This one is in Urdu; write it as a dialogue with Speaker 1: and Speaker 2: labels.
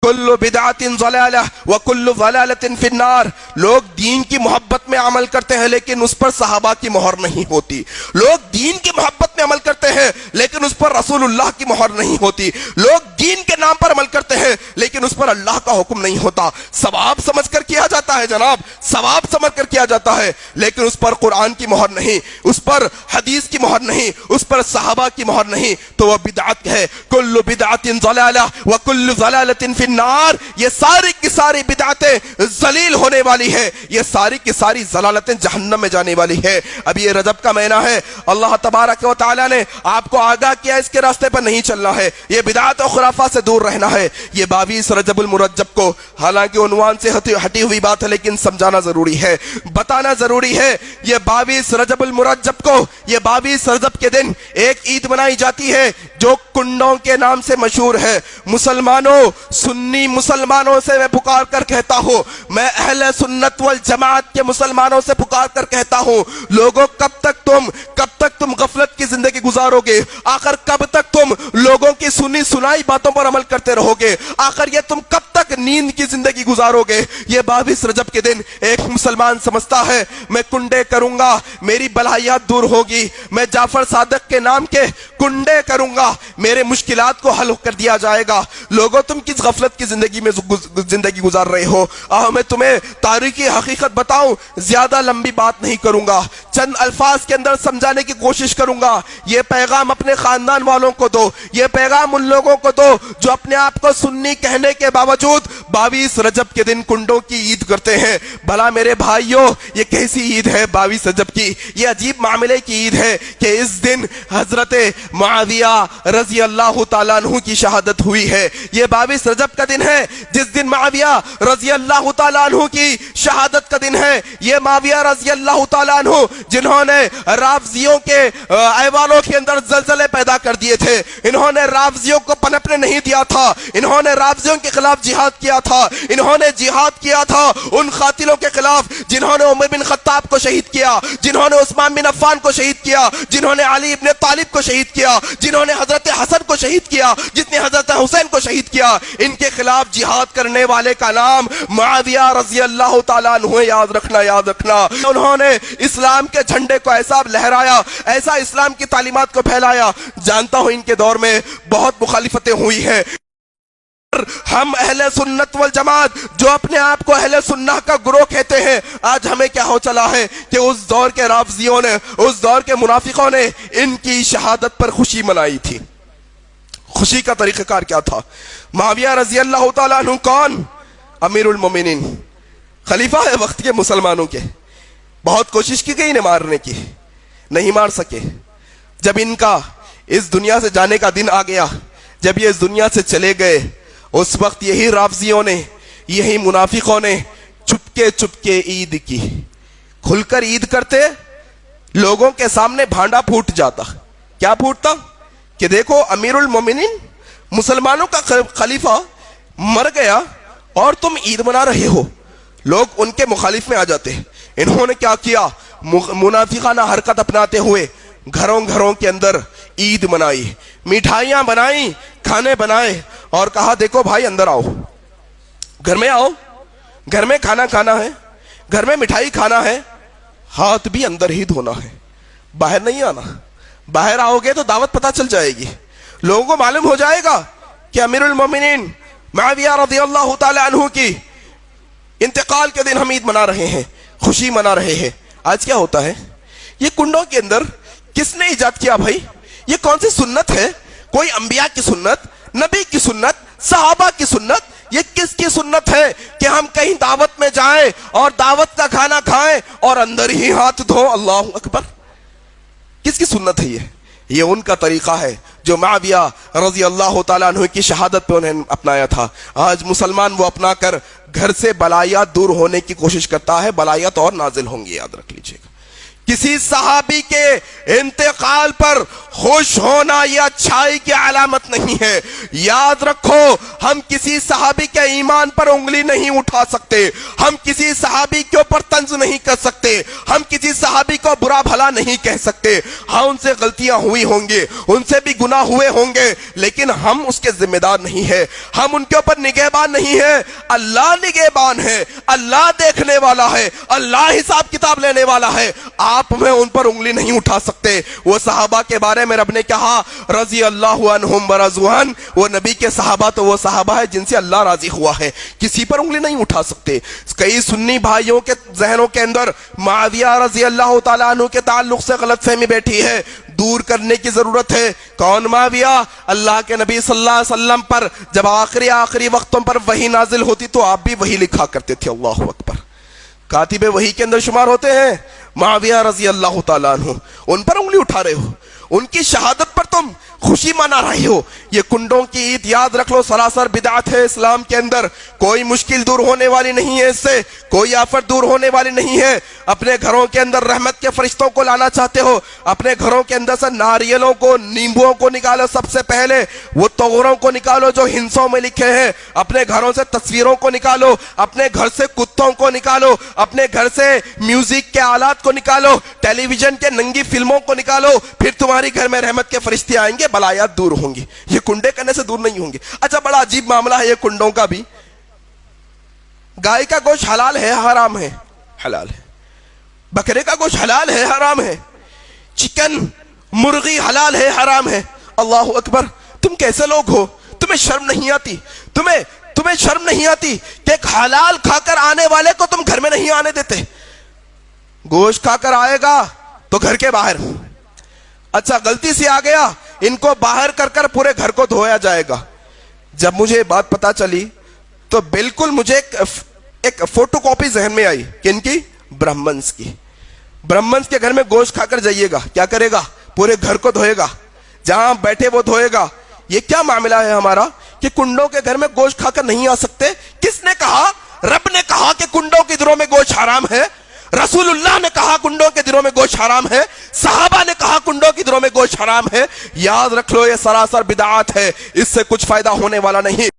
Speaker 1: کل بدعت ضلالہ وکل ضلالۃ فی النار. لوگ دین کی محبت میں عمل کرتے ہیں لیکن اس پر صحابہ کی مہر نہیں ہوتی. لوگ دین کی محبت میں عمل کرتے ہیں لیکن اس پر رسول اللہ کی مہر نہیں ہوتی. لوگ دین کے نام پر عمل کرتے ہیں لیکن اس پر اللہ کا حکم نہیں ہوتا. ثواب سمجھ کر کیا جاتا ہے جناب, ثواب سمجھ کر کیا جاتا ہے, لیکن اس پر قرآن کی مہر نہیں, اس پر حدیث کی مہر نہیں, اس پر صحابہ کی مہر نہیں, تو وہ بدعت ہے. کل بدعت ضلالہ وکل ضلالۃ فی النار. یہ ساری کی ساری بدعتیں ذلیل ہونے والی ہے, یہ ساری کی ساری ضلالتیں جہنم میں جانے والی ہے. اب یہ رجب کا مہینہ ہے, اللہ تبارک و تعالی نے آپ کو آگاہ کیا اس کے راستے پر نہیں چلنا ہے, یہ بدعات و خرافات سے دور رہنا ہے. یہ 22 رجب المرجب کو, حالانکہ عنوان سے ہٹی ہوئی بات ہے لیکن سمجھانا ضروری ہے, بتانا ضروری ہے. یہ 22 رجب المرجب کو, یہ 22 رجب کے دن ایک عید منائی جاتی ہے جو کنڈوں کے نام سے مشہور ہے. مسلمانوں, سنی مسلمانوں سے میں پکار کر کہتا ہوں, میں اہل سنت والجماعت کے مسلمانوں سے پکار کر کہتا ہوں, لوگوں کب تک تم غفلت کی زندگی گزارو گے؟ آخر کب تک تم لوگوں کی سنی سنائی باتوں پر عمل کرتے رہو گے؟ آخر یہ تم کب تک نیند کی زندگی گزارو گے؟ یہ 22 رجب کے دن ایک مسلمان سمجھتا ہے میں کنڈے کروں گا میری بلائیات دور ہوگی, میں جعفر صادق کے نام کے کنڈے کروں گا میرے مشکلات کو حل کر دیا جائے گا. لوگوں تم کس غفلت کی زندگی میں زندگی گزار رہے ہو؟ میں تمہیں تاریخی حقیقت بتاؤں, زیادہ لمبی بات نہیں کروں گا, چند الفاظ کے اندر سمجھانے کی کوشش کروں گا. یہ پیغام اپنے خاندان والوں کو دو, یہ پیغام ان لوگوں کو دو جو اپنے آپ کو سنی کہنے کے باوجود 22 رجب کے دن کنڈوں کی عید کرتے ہیں. بھلا میرے بھائیوں, یہ کیسی عید ہے 22 رجب کی؟ یہ عجیب معاملے کی عید ہے کہ اس دن حضرت معاویہ رضی اللہ تعالیٰ عنہ کی شہادت ہوئی ہے. یہ 22 رجب کا دن ہے جس دن معاویہ رضی اللہ تعالیٰ عنہ کی شہادت کا دن ہے. یہ معاویہ رضی اللہ تعالیٰ عنہ جنہوں نے رافضیوں کے ایوانوں کے اندر زلزلے پیدا کر دیے تھے, انہوں نے رافضیوں کو پنپنے نہیں دیا تھا, انہوں نے رافضیوں کے خلاف جہاد کیا تھا, انہوں نے جہاد کیا تھا ان قاتلوں کے خلاف جنہوں نے عمر بن خطاب کو شہید کیا, جنہوں نے عثمان بن عفان کو شہید کیا, جنہوں نے علی ابن طالب کو شہید کیا, جنہوں نے حضرت حسن کو شہید کیا, جس نے حضرت حسین کو شہید کیا. ان کے خلاف جہاد کرنے والے کا نام معاویہ رضی اللہ تعالیٰ عنہ. یاد رکھنا, یاد رکھنا. انہوں نے اسلام کے جھنڈے کو ایسا لہرایا, ایسا اسلام کی تعلیمات کو پھیلایا. جانتا ہوں ان کے دور میں بہت مخالفتیں ہوئی ہیں. ہم اہل سنت والجماعت جو اپنے آپ کو اہل سنت کا گروہ کہتے ہیں, آج ہمیں کیا ہو چلا ہے کہ اس دور کے رافضیوں نے, اس دور کے منافقوں نے ان کی شہادت پر خوشی منائی تھی. خوشی کا طریقہ کار کیا تھا؟ معاویہ رضی اللہ تعالیٰ عنہ کون؟ امیر المومنین, خلیفہ ہے وقت کے مسلمانوں کے. بہت کوشش کی گئی انہیں مارنے کی, نہیں مار سکے. جب ان کا اس دنیا سے جانے کا دن آ گیا, جب یہ اس دنیا سے چلے گئے, اس وقت یہی رافضیوں نے, یہی منافقوں نے چپکے عید کی. کھل کر عید کرتے, لوگوں کے سامنے بھانڈا پھوٹ جاتا. کیا پھوٹتا کہ دیکھو امیر المومنین مسلمانوں کا خلیفہ مر گیا اور تم عید منا رہے ہو. لوگ ان کے مخالف میں آ جاتے. انہوں نے کیا کیا؟ منافقانہ حرکت اپناتے ہوئے گھروں کے اندر عید منائی, مٹھائیاں بنائیں, کھانے بنائے اور کہا دیکھو بھائی اندر آؤ, گھر میں آؤ, گھر میں کھانا کھانا ہے, گھر میں مٹھائی کھانا ہے, ہاتھ بھی اندر ہی دھونا ہے, باہر نہیں آنا. باہر آؤ گے تو دعوت پتہ چل جائے گی, لوگوں کو معلوم ہو جائے گا کہ امیر المومنین معاویہ رضی اللہ تعالی عنہ کی انتقال کے دن ہم عید منا رہے ہیں, خوشی منا رہے ہیں. آج کیا ہوتا ہے؟ یہ کنڈوں کے اندر کس نے ایجاد کیا بھائی؟ یہ کون سی سنت ہے؟ کوئی انبیاء کی سنت, نبی کی سنت, صحابہ کی سنت؟ یہ کس کی سنت ہے کہ ہم کہیں دعوت میں جائیں اور دعوت کا کھانا کھائیں اور اندر ہی ہاتھ دھو؟ اللہ اکبر. کس کی سنت ہے یہ؟ یہ ان کا طریقہ ہے جو معاویہ رضی اللہ تعالیٰ عنہ کی شہادت پہ انہیں اپنایا تھا. آج مسلمان وہ اپنا کر گھر سے بلایات دور ہونے کی کوشش کرتا ہے, بلایات اور نازل ہوں گی, یاد رکھ لیجئے گا. کسی صحابی کے انتقال پر خوش ہونا یہ اچھائی کی علامت نہیں ہے. یاد رکھو, ہم کسی صحابی کے ایمان پر انگلی نہیں اٹھا سکتے, ہم کسی صحابی کے اوپر طنز نہیں کر سکتے, ہم کسی صحابی کو برا بھلا نہیں کہہ سکتے. ہاں ان سے غلطیاں ہوئی ہوں گی, ان سے بھی گناہ ہوئے ہوں گے, لیکن ہم اس کے ذمہ دار نہیں ہیں, ہم ان کے اوپر نگہبان نہیں ہیں. اللہ نگہبان ہے, اللہ دیکھنے والا ہے, اللہ حساب کتاب لینے والا ہے. آپ میں ان پر انگلی نہیں اٹھا سکتے. وہ صحابہ کے بارے میں رب نے کہا رضی اللہ عنہم ورضوا عنہ, وہ نبی کے صحابہ تو وہ صحابہ ہے جن سے اللہ راضی ہوا ہے, کسی پر انگلی نہیں اٹھا سکتے. کئی سنی بھائیوں کے ذہنوں کے اندر معاویہ رضی اللہ تعالیٰ عنہ کے تعلق سے غلط فہمی بیٹھی ہے, دور کرنے کی ضرورت ہے. کون معاویہ؟ اللہ کے نبی صلی اللہ علیہ وسلم پر جب آخری وقتوں پر وحی نازل ہوتی تو آپ بھی وحی لکھا کرتے تھے. اللہ اکبر, کاتب وحی کے اندر شمار ہوتے ہیں معاویہ رضی اللہ تعالیٰ عنہ. ان پر انگلی اٹھا رہے ہو, ان کی شہادت پر تم خوشی منا رہے ہو. یہ کنڈوں کی عید یاد رکھ لو سراسر بدعت ہے اسلام کے اندر. کوئی مشکل دور ہونے والی نہیں ہے اس سے, کوئی آفت دور ہونے والی نہیں ہے. اپنے گھروں کے اندر رحمت کے فرشتوں کو لانا چاہتے ہو, اپنے گھروں کے اندر سے ناریلوں کو, نیمبوؤں کو نکالو. سب سے پہلے وہ توغروں کو نکالو جو ہندسوں میں لکھے ہیں. اپنے گھروں سے تصویروں کو نکالو, اپنے گھر سے کتوں کو نکالو, اپنے گھر سے میوزک کے آلات کو نکالو, ٹیلی ویژن کے ننگی فلموں کو نکالو. پھر تمہاری گھر میں رحمت کے فرشتے آئیں گے, بلایات دور ہوں گی. یہ کنڈے کرنے سے دور نہیں ہوں گے. اچھا, بڑا عجیب معاملہ ہے یہ کنڈوں کا بھی. گائے کا گوشت حلال ہے حرام ہے؟ حلال ہے. بکرے کا گوشت حلال ہے حرام ہے. چکن مرغی حلال ہے حرام ہے. اللہ اکبر, تم کیسے لوگ ہو؟ تمہیں شرم نہیں آتی؟ تمہیں شرم نہیں آتی کہ ایک حلال کھا کر آنے والے کو تم گھر میں نہیں آنے دیتے؟ گوشت کھا کر آئے گا تو گھر کے باہر. اچھا, غلطی سے آ گیا, ان کو باہر کر کر پورے گھر کو دھویا جائے گا. جب مجھے بات پتا چلی تو بالکل مجھے ایک فوٹو کاپی ذہن میں آئی. کن کی؟ برہمنس کی. برہمنس کے گھر میں گوشت کھا کر جائیے گا, کیا کرے گا؟ پورے گھر کو دھوئے گا, جہاں بیٹھے وہ دھوئے گا. یہ کیا معاملہ ہے ہمارا کہ کنڈوں کے گھر میں گوشت کھا کر نہیں آ سکتے؟ کس نے کہا؟ رب نے کہا کہ کنڈوں کے دنوں میں گوشت حرام ہے. رسول اللہ نے کہا کنڈوں کے دنوں میں گوشت حرام ہے. صحابہ نے کہا کنڈوں کے دنوں میں گوشت حرام ہے. یاد رکھ لو, یہ سراسر بدعات ہے, اس سے کچھ فائدہ ہونے والا نہیں.